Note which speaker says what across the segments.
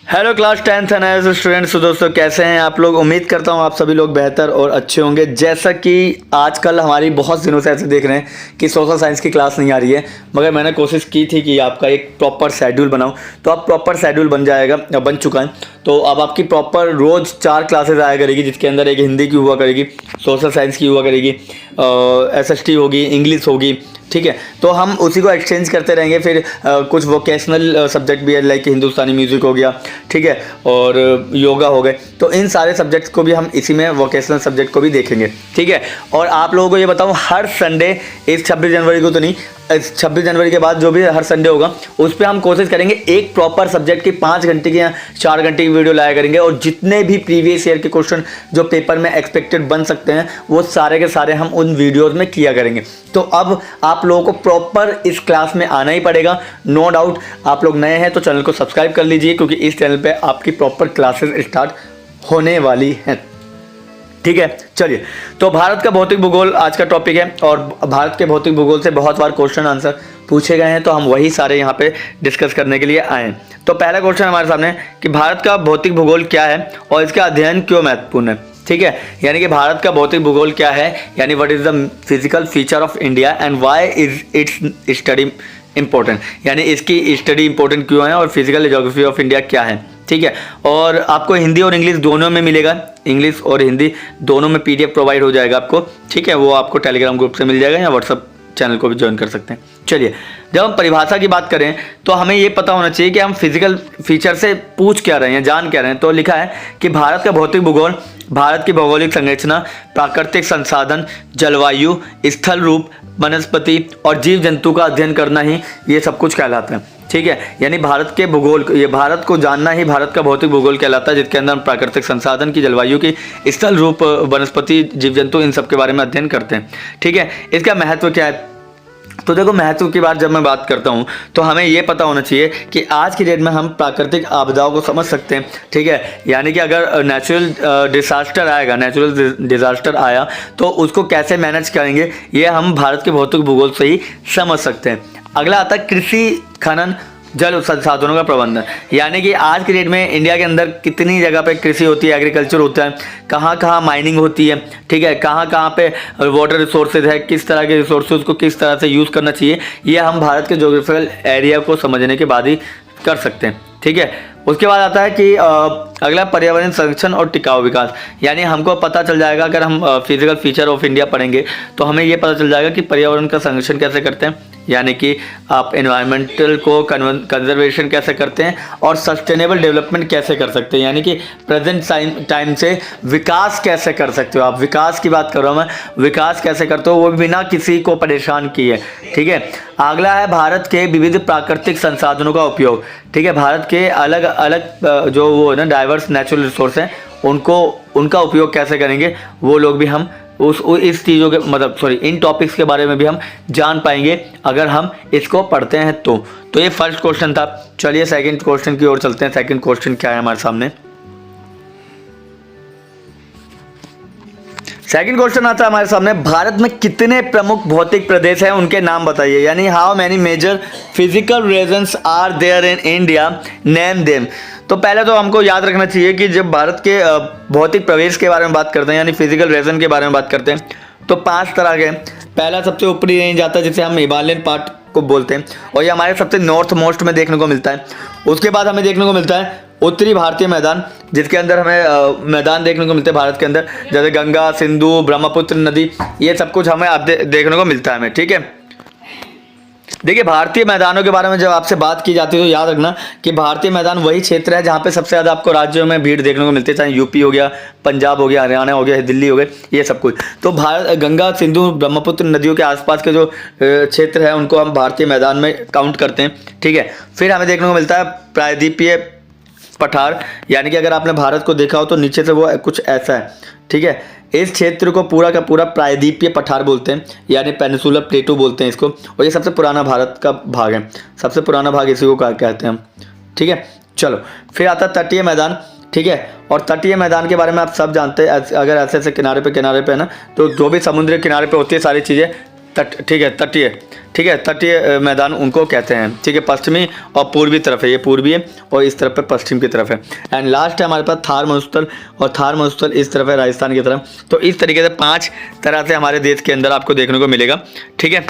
Speaker 1: Hello class 10th and students. तो दोस्तों कैसे हैं आप लोग। उम्मीद करता हूं आप सभी लोग बेहतर और अच्छे होंगे। जैसा कि आजकल हमारी बहुत दिनों से ऐसे देख रहे हैं कि सोशल साइंस की क्लास नहीं आ रही है, मगर मैंने कोशिश की थी कि आपका एक प्रॉपर शेड्यूल बनाऊं, तो अब प्रॉपर शेड्यूल बन चुका है। तो अब आपकी प्रॉपर रोज़ 4 क्लासेज आया करेगी, जिसके अंदर एक हिंदी की हुआ करेगी, सोशल साइंस की हुआ करेगी, SST होगी, इंग्लिश होगी। ठीक है, तो हम उसी को एक्सचेंज करते रहेंगे। फिर कुछ वोकेशनल सब्जेक्ट भी है, लाइक हिंदुस्तानी म्यूज़िक हो गया, ठीक है, और योगा हो गए। तो इन सारे सब्जेक्ट्स को भी हम इसी में वोकेशनल सब्जेक्ट को भी देखेंगे। ठीक है, और आप लोगों को ये बताऊं, हर संडे इस 26 जनवरी को तो नहीं, 26 जनवरी के बाद जो भी हर संडे होगा उस पर हम कोशिश करेंगे एक प्रॉपर सब्जेक्ट की 5 घंटे की या 4 घंटे की वीडियो लाया करेंगे। और जितने भी प्रीवियस ईयर के क्वेश्चन जो पेपर में एक्सपेक्टेड बन सकते हैं वो सारे के सारे हम उन वीडियोस में किया करेंगे। तो अब आप लोगों को प्रॉपर इस क्लास में आना ही पड़ेगा, नो डाउट। आप लोग नए हैं तो चैनल को सब्सक्राइब कर लीजिए, क्योंकि इस चैनल पर आपकी प्रॉपर क्लासेस स्टार्ट होने वाली हैं। ठीक है, चलिए। तो भारत का भौतिक भूगोल आज का टॉपिक है, और भारत के भौतिक भूगोल से बहुत बार क्वेश्चन आंसर पूछे गए हैं, तो हम वही सारे यहाँ पे डिस्कस करने के लिए आए हैं। तो पहला क्वेश्चन हमारे सामने है कि भारत का भौतिक भूगोल क्या है और इसका अध्ययन क्यों महत्वपूर्ण है। ठीक है, यानी कि भारत का भौतिक भूगोल क्या है, यानी what is the physical feature of India and why is it's study important, यानी इसकी स्टडी इंपॉर्टेंट क्यों है और फिजिकल ज्योग्राफी ऑफ इंडिया क्या है। ठीक है, और आपको हिंदी और इंग्लिश दोनों में मिलेगा, इंग्लिश और हिंदी दोनों में PDF प्रोवाइड हो जाएगा आपको। ठीक है, वो आपको टेलीग्राम ग्रुप से मिल जाएगा या व्हाट्सअप चैनल को भी ज्वाइन कर सकते हैं। चलिए, जब हम परिभाषा की बात करें तो हमें ये पता होना चाहिए कि हम फिजिकल फीचर से पूछ क्या रहे हैं, जान क्या रहे हैं। तो लिखा है कि भारत का भौतिक भूगोल भारत की भौगोलिक संरचना, प्राकृतिक संसाधन, जलवायु, स्थल रूप, वनस्पति और जीव जंतु का अध्ययन करना ही ये सब कुछ कहलाता है। ठीक है, यानी भारत के भूगोल, ये भारत को जानना ही भारत का भौतिक भूगोल कहलाता है, जिसके अंदर हम प्राकृतिक संसाधन की, जलवायु की, स्थल रूप, वनस्पति, जीव जंतु, इन सब के बारे में अध्ययन करते हैं। ठीक है, इसका महत्व क्या है। तो देखो, महत्व की बात जब मैं बात करता हूँ तो हमें ये पता होना चाहिए कि आज की डेट में हम प्राकृतिक आपदाओं को समझ सकते हैं। ठीक है, यानी कि अगर नेचुरल डिजास्टर आया तो उसको कैसे मैनेज करेंगे, ये हम भारत के भौतिक भूगोल से ही समझ सकते हैं। अगला आता है कृषि, खनन, जल संसाधनों का प्रबंधन, यानी कि आज की डेट में इंडिया के अंदर कितनी जगह पे कृषि होती है, एग्रीकल्चर होता है, कहाँ कहाँ माइनिंग होती है। ठीक है, कहाँ कहाँ पे वाटर रिसोर्सेज है, किस तरह के रिसोर्सेज को किस तरह से यूज़ करना चाहिए, ये हम भारत के ज्योग्राफिकल एरिया को समझने के बाद ही कर सकते हैं। ठीक है, उसके बाद आता है कि अगला पर्यावरण संरक्षण और टिकाऊ विकास, यानी हमको पता चल जाएगा, अगर हम फिजिकल फीचर ऑफ इंडिया पढ़ेंगे तो हमें ये पता चल जाएगा कि पर्यावरण का संरक्षण कैसे करते हैं, यानी कि आप एनवायरमेंटल को कंजर्वेशन कैसे करते हैं और सस्टेनेबल डेवलपमेंट कैसे कर सकते हैं, यानी कि प्रेजेंट टाइम से विकास कैसे कर सकते हो। आप विकास की बात कर रहा हूँ मैं, विकास कैसे करते हो वो बिना किसी को परेशान किए। ठीक है, अगला है भारत के विविध प्राकृतिक संसाधनों का उपयोग। ठीक है, भारत के अलग अलग जो वो है ना डाइवर्स नेचुरल रिसोर्स हैं, उनका उपयोग कैसे करेंगे, वो लोग भी हम इस चीज़ों के इन टॉपिक्स के बारे में भी हम जान पाएंगे अगर हम इसको पढ़ते हैं तो ये फर्स्ट क्वेश्चन था। चलिए सेकंड क्वेश्चन की ओर चलते हैं। सेकंड क्वेश्चन क्या है हमारे सामने। सेकंड क्वेश्चन आता है हमारे सामने, भारत में कितने प्रमुख भौतिक प्रदेश हैं, उनके नाम बताइए, यानी how many major physical regions are there in India, name them. तो पहले तो हमको याद रखना चाहिए कि जब भारत के भौतिक प्रदेश के बारे में बात करते हैं, यानी फिजिकल रीजन के बारे में बात करते हैं, तो 5 तरह के। पहला सबसे ऊपरी रेंज आता है जिसे हम हिमालयन पार्ट को बोलते हैं, और ये हमारे सबसे नॉर्थ मोस्ट में देखने को मिलता है। उसके बाद हमें देखने को मिलता है उत्तरी भारतीय मैदान, जिसके अंदर हमें मैदान देखने को मिलते हैं भारत के अंदर, जैसे गंगा, सिंधु, ब्रह्मपुत्र नदी, ये सब कुछ हमें देखने को मिलता है हमें। ठीक है, देखिए भारतीय मैदानों के बारे में जब आपसे बात की जाती है तो याद रखना कि भारतीय मैदान वही क्षेत्र है जहाँ पे सबसे ज़्यादा आपको राज्यों में भीड़ देखने को मिलती है, चाहे यूपी हो गया, पंजाब हो गया, हरियाणा हो गया, दिल्ली हो गए, ये सब कुछ। तो गंगा, सिंधु, ब्रह्मपुत्र नदियों के आसपास के जो क्षेत्र है उनको हम भारतीय मैदान में काउंट करते हैं। ठीक है, फिर हमें देखने को मिलता है प्रायद्वीपीय पठार, यानी कि अगर आपने भारत को देखा हो तो नीचे से वो कुछ ऐसा है। ठीक है, इस क्षेत्र को पूरा का पूरा प्रायद्वीपीय पठार बोलते हैं, यानी पेनिसुलर प्लेटू बोलते हैं इसको, और ये सबसे पुराना भारत का भाग है, सबसे पुराना भाग इसी को कहते हैं हम। ठीक है, चलो फिर आता है तटीय मैदान। ठीक है, और तटीय मैदान के बारे में आप सब जानते हैं, अगर ऐसे ऐसे किनारे पे है ना, तो जो भी समुद्र किनारे पे होती है सारी चीज़ें तट, ठीक है, तटीय, ठीक है, तटीय मैदान उनको कहते हैं, ठीक है। पश्चिमी और पूर्वी तरफ है, ये पूर्वी है और इस तरफ पे पश्चिम की तरफ है। एंड लास्ट है हमारे पास थार मरुस्थल, और थार मरुस्थल इस तरफ है राजस्थान की तरफ। तो इस तरीके से 5 तरह से हमारे देश के अंदर आपको देखने को मिलेगा, ठीक है,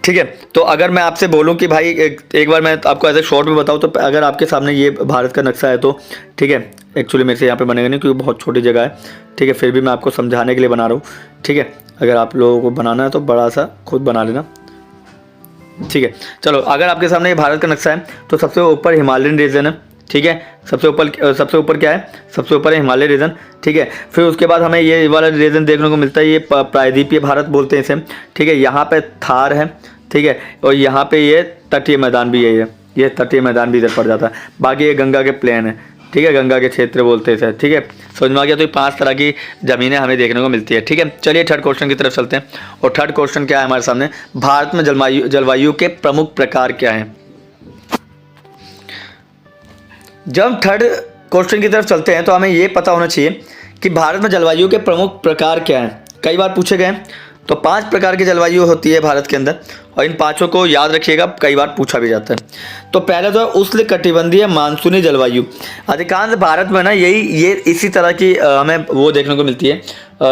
Speaker 1: ठीक है। तो अगर मैं आपसे बोलूं कि भाई एक बार मैं आपको ऐसे शॉर्ट में बताऊं, तो अगर आपके सामने ये भारत का नक्शा है तो ठीक है, एक्चुअली मेरे से यहाँ पे बनेगा नहीं क्योंकि बहुत छोटी जगह है, ठीक है, फिर भी मैं आपको समझाने के लिए बना रहा हूँ, ठीक है। अगर आप लोगों को बनाना है तो बड़ा सा खुद बना लेना, ठीक है। चलो, अगर आपके सामने ये भारत का नक्शा है तो सबसे ऊपर हिमालयन रीजन है, ठीक है, सबसे ऊपर क्या है, सबसे ऊपर है हिमालय रीजन, ठीक है। फिर उसके बाद हमें ये वाला रीजन देखने को मिलता है, ये प्रायद्वीपीय भारत बोलते हैं इसे, ठीक है। यहाँ पे थार है, ठीक है, और यहाँ पे ये तटीय मैदान भी है, ये तटीय मैदान भी इधर पड़ जाता है। बाकी ये गंगा के प्लेन है, ठीक है, गंगा के क्षेत्र बोलते हैं इसे, ठीक है। समझ में आ गया? तो ये 5 तरह की ज़मीनें हमें देखने को मिलती है, ठीक है। चलिए थर्ड क्वेश्चन की तरफ चलते हैं। और थर्ड क्वेश्चन क्या है हमारे सामने, भारत में जलवायु के प्रमुख प्रकार क्या हैं। जब हम थर्ड क्वेश्चन की तरफ चलते हैं तो हमें ये पता होना चाहिए कि भारत में जलवायु के प्रमुख प्रकार क्या हैं। कई बार पूछे गए हैं। तो 5 प्रकार की जलवायु होती है भारत के अंदर, और इन 5 को याद रखिएगा, कई बार पूछा भी जाता है। तो पहले तो उष्णकटिबंधीय मानसूनी जलवायु। अधिकांश भारत में ना ये इसी तरह की हमें वो देखने को मिलती है,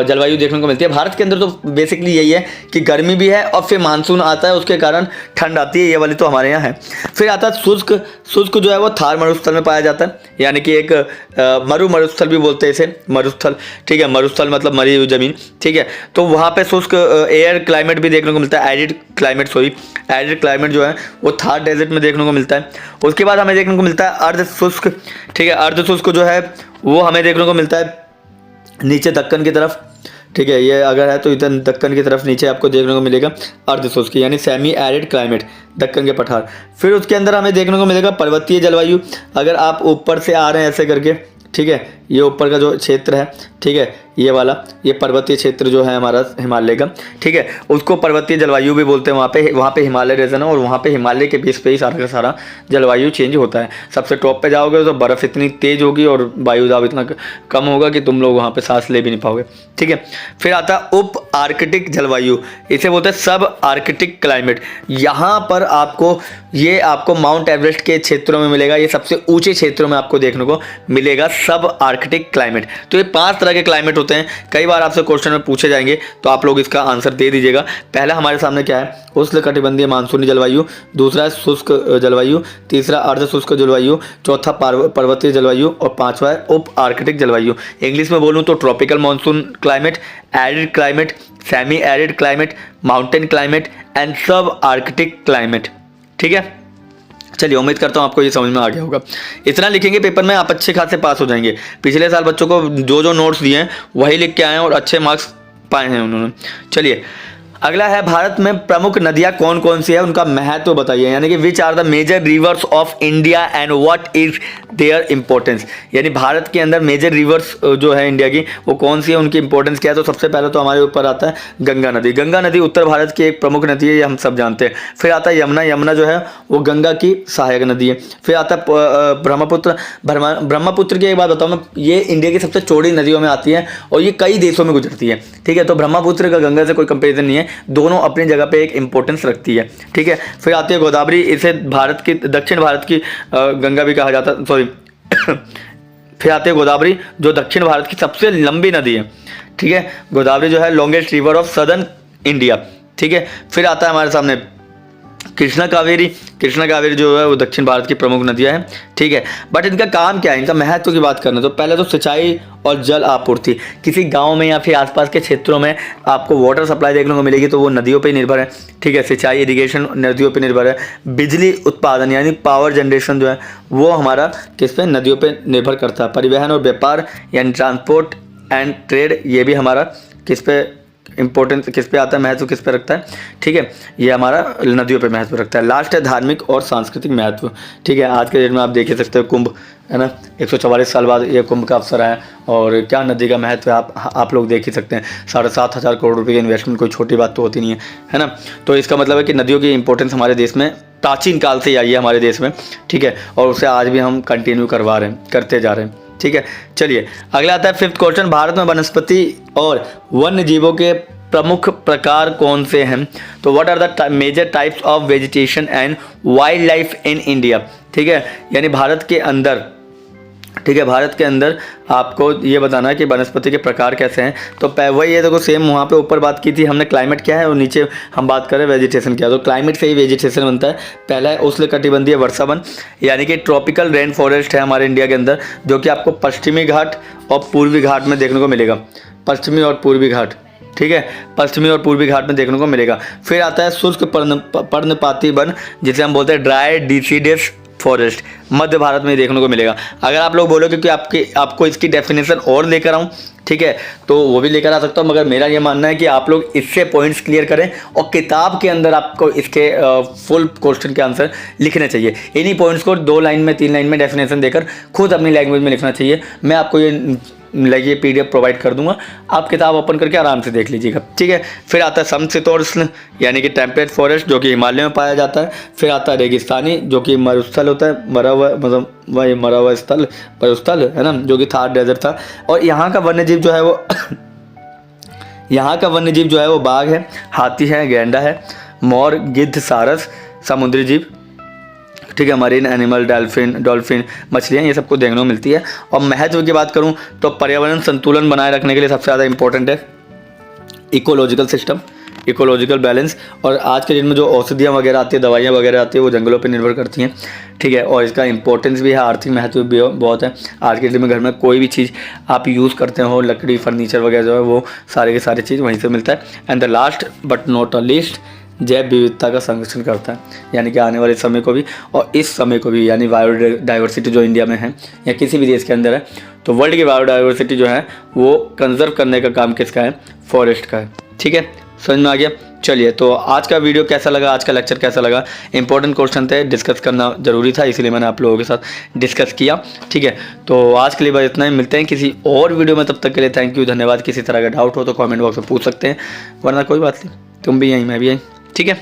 Speaker 1: जलवायु देखने को मिलती है। भारत के अंदर तो बेसिकली यही है कि गर्मी भी है और फिर मानसून आता है, उसके कारण ठंड आती है, ये वाली तो हमारे यहाँ है। फिर आता है शुष्क जो है वो थार मरुस्थल में पाया जाता है, यानी कि एक मरुस्थल भी बोलते हैं इसे, मरुस्थल, ठीक है। मरुस्थल मतलब मरी हुई जमीन, ठीक है। तो वहाँ पे शुष्क एयर क्लाइमेट भी देखने को मिलता है, एरिड क्लाइमेट जो है वो थार डेजर्ट में देखने को मिलता है। उसके बाद हमें देखने को मिलता है अर्ध शुष्क, ठीक है। अर्ध शुष्क जो है वो हमें देखने को मिलता है नीचे दक्कन की तरफ, ठीक है। ये अगर है तो इधर दक्कन की तरफ नीचे आपको देखने को मिलेगा अर्ध शुष्क, यानी सेमी एरिड क्लाइमेट, दक्कन के पठार। फिर उसके अंदर हमें देखने को मिलेगा पर्वतीय जलवायु। अगर आप ऊपर से आ रहे हैं ऐसे करके, ठीक है, ये ऊपर का जो क्षेत्र है, ठीक है, ये वाला, ये पर्वतीय क्षेत्र जो है हमारा हिमालय का, ठीक है, उसको पर्वतीय जलवायु भी बोलते हैं। वहाँ पे हिमालय रीजन है और वहाँ पे हिमालय के बेस पे ही सारा का सारा जलवायु चेंज होता है। सबसे टॉप पे जाओगे तो बर्फ़ इतनी तेज़ होगी और वायु दाब इतना कम होगा कि तुम लोग वहाँ पे सांस ले भी नहीं पाओगे, ठीक है। फिर आता है उप आर्कटिक जलवायु, इसे बोलते हैं सब आर्कटिक क्लाइमेट। यहाँ पर आपको माउंट एवरेस्ट के क्षेत्रों में मिलेगा, ये सबसे ऊँचे क्षेत्रों में आपको देखने को मिलेगा सब आर्कटिक क्लाइमेट। तो ये 5 तरह के क्लाइमेट होते हैं। कई बार आपसे क्वेश्चन में पूछे जाएंगे तो आप लोग इसका आंसर दे दीजिएगा। पहला हमारे सामने क्या है, उष्णकटिबंधीय मानसूनी जलवायु। दूसरा है शुष्क जलवायु। तीसरा अर्ध शुष्क जलवायु। चौथा पर्वतीय जलवायु और 5वां है उप आर्कटिक जलवायु। इंग्लिश में बोलूँ तो tropical monsoon climate, arid climate, semi arid climate, mountain climate and सब आर्कटिक क्लाइमेट, ठीक है। चलिए, उम्मीद करता हूँ आपको ये समझ में आ गया होगा। इतना लिखेंगे पेपर में आप अच्छे खासे पास हो जाएंगे। पिछले साल बच्चों को जो नोट्स दिए हैं वही लिख के आए हैं और अच्छे मार्क्स पाए हैं उन्होंने। चलिए, अगला है भारत में प्रमुख नदियाँ कौन कौन सी है, उनका महत्व बताइए। यानी कि which are the major rivers of India and what is their importance. यानी भारत के अंदर मेजर रिवर्स जो है इंडिया की वो कौन सी है, उनकी इंपॉर्टेंस क्या है। तो सबसे पहले तो हमारे ऊपर आता है गंगा नदी। गंगा नदी उत्तर भारत की एक प्रमुख नदी है, ये हम सब जानते हैं। फिर आता है यमुना। यमुना जो है वो गंगा की सहायक नदी है। फिर आता है ब्रह्मपुत्र। ब्रह्मपुत्र की एक बात बताऊँ मैं, ये इंडिया की सबसे चौड़ी नदियों में आती है और ये कई देशों में गुजरती है, ठीक है। तो ब्रह्मपुत्र का गंगा से कोई कंपेरिजन नहीं है, दोनों अपनी जगह पे एक इंपॉर्टेंस रखती है, ठीक है। फिर आती है गोदावरी, इसे भारत की दक्षिण भारत की गंगा भी कहा जाता है, सॉरी फिर आती है गोदावरी जो दक्षिण भारत की सबसे लंबी नदी है, ठीक है। गोदावरी जो है longest river of southern India, ठीक है। फिर आता है हमारे सामने कृष्णा कावेरी। कृष्णा कावेरी जो है वो दक्षिण भारत की प्रमुख नदियां हैं, ठीक है। बट इनका काम क्या है, इनका महत्व की बात करना तो पहले तो सिंचाई और जल आपूर्ति। किसी गांव में या फिर आसपास के क्षेत्रों में आपको वाटर सप्लाई देखने को मिलेगी तो वो नदियों पे निर्भर है, ठीक है। सिंचाई इरिगेशन नदियों पे निर्भर है। बिजली उत्पादन यानी पावर जनरेशन जो है वो हमारा किस पे, नदियों पे निर्भर करता है। परिवहन और व्यापार यानी ट्रांसपोर्ट एंड ट्रेड, ये भी हमारा किस पे इंपॉर्टेंस, किस पे आता है, महत्व किस पे रखता है, ठीक है। ये हमारा नदियों पे महत्व रखता है। लास्ट है धार्मिक और सांस्कृतिक महत्व, ठीक है। आज के डेट में आप देख ही सकते हो कुंभ है ना, 144 साल बाद ये कुंभ का अवसर आया और क्या नदी का महत्व है आप लोग देख ही सकते हैं। 7,500 करोड़ रुपये की इन्वेस्टमेंट कोई छोटी बात तो होती नहीं है ना। तो इसका मतलब है कि नदियों की इंपॉर्टेंस हमारे देश में प्राचीन काल से ही आई है हमारे देश में, ठीक है। और उसे आज भी हम कंटिन्यू करते जा रहे हैं, ठीक है। चलिए, अगला आता है 5th क्वेश्चन। भारत में वनस्पति और वन्य जीवों के प्रमुख प्रकार कौन से हैं? तो what are the major types of vegetation and wildlife in India, ठीक है, यानी भारत के अंदर, ठीक है, भारत के अंदर आपको ये बताना है कि वनस्पति के प्रकार कैसे हैं। तो वही है, देखो सेम वहाँ पे ऊपर बात की थी हमने क्लाइमेट क्या है, और नीचे हम बात करें वेजिटेशन क्या है। तो क्लाइमेट से ही वेजिटेशन बनता है। पहला है उष्णकटिबंधीय वर्षावन, यानी कि ट्रॉपिकल रेन फॉरेस्ट है हमारे इंडिया के अंदर, जो कि आपको पश्चिमी घाट और पूर्वी घाट में देखने को मिलेगा। पश्चिमी और पूर्वी घाट, ठीक है, पश्चिमी और पूर्वी घाट में देखने को मिलेगा। फिर आता है शुष्क पर्णपाती वन, जिसे हम बोलते हैं ड्राई डिसीडियस फॉरेस्ट, मध्य भारत में देखने को मिलेगा। अगर आप लोग बोलोगे कि आपको इसकी डेफिनेशन और लेकर आऊँ, ठीक है, तो वो भी लेकर आ सकता हूँ, मगर मेरा ये मानना है कि आप लोग इससे पॉइंट्स क्लियर करें और किताब के अंदर आपको इसके फुल क्वेश्चन के आंसर लिखने चाहिए। इन्हीं पॉइंट्स को 2 लाइन में 3 लाइन में डेफिनेशन देकर खुद अपनी लैंग्वेज में लिखना चाहिए। मैं आपको ये लगे PDF प्रोवाइड कर दूंगा, आप किताब ओपन करके आराम से देख लीजिएगा, ठीक है। फिर आता है समशीतोष्ण यानी कि टेम्परेट फॉरेस्ट, जो कि हिमालय में पाया जाता है। फिर आता है रेगिस्तानी, जो कि मरुस्थल होता है, मरा हुआ स्थल, मरुस्थल है ना, जो कि थार डेजर्ट था। और यहाँ का वन्यजीव जो है वो यहाँ का वन्यजीव जो है वो बाघ है, हाथी है, गैंडा है, मोर, गिद्ध, सारस, समुद्री जीव, ठीक है, मरीन एनिमल, डॉल्फिन, मछलियाँ, ये सबको देखने को मिलती है। और महत्व की बात करूँ तो पर्यावरण संतुलन बनाए रखने के लिए सबसे ज़्यादा इंपॉर्टेंट है इकोलॉजिकल सिस्टम, इकोलॉजिकल बैलेंस। और आज के दिन में जो औषधियाँ वगैरह आती है, दवाइयाँ वगैरह आती है, वो जंगलों पे निर्भर करती हैं, ठीक है। और इसका इंपॉर्टेंस भी है, आर्थिक महत्व भी बहुत है। आज के दिन में घर में कोई भी चीज़ आप यूज़ करते हो, लकड़ी, फर्नीचर वगैरह जो है, वो सारे के सारे चीज़ वहीं से मिलता है। And the last but not the least, जैव विविधता का संरक्षण करता है, यानी कि आने वाले समय को भी और इस समय को भी, यानी बायोडाइवर्सिटी जो इंडिया में है या किसी भी देश के अंदर है, तो वर्ल्ड की बायोडाइवर्सिटी जो है वो कंजर्व करने का काम किसका है? फॉरेस्ट का है, ठीक है। समझ में आ गया? चलिए, तो आज का वीडियो कैसा लगा, आज का लेक्चर कैसा लगा? इंपॉर्टेंट क्वेश्चन थे, डिस्कस करना जरूरी था, इसलिए मैंने आप लोगों के साथ डिस्कस किया, ठीक है। तो आज के लिए बस इतना ही, मिलते हैं किसी और वीडियो में, तब तक के लिए थैंक यू, धन्यवाद। किसी तरह का डाउट हो तो कमेंट बॉक्स में पूछ सकते हैं, वरना कोई बात नहीं, तुम भी यहीं, मैं भी यहीं, ठीक है।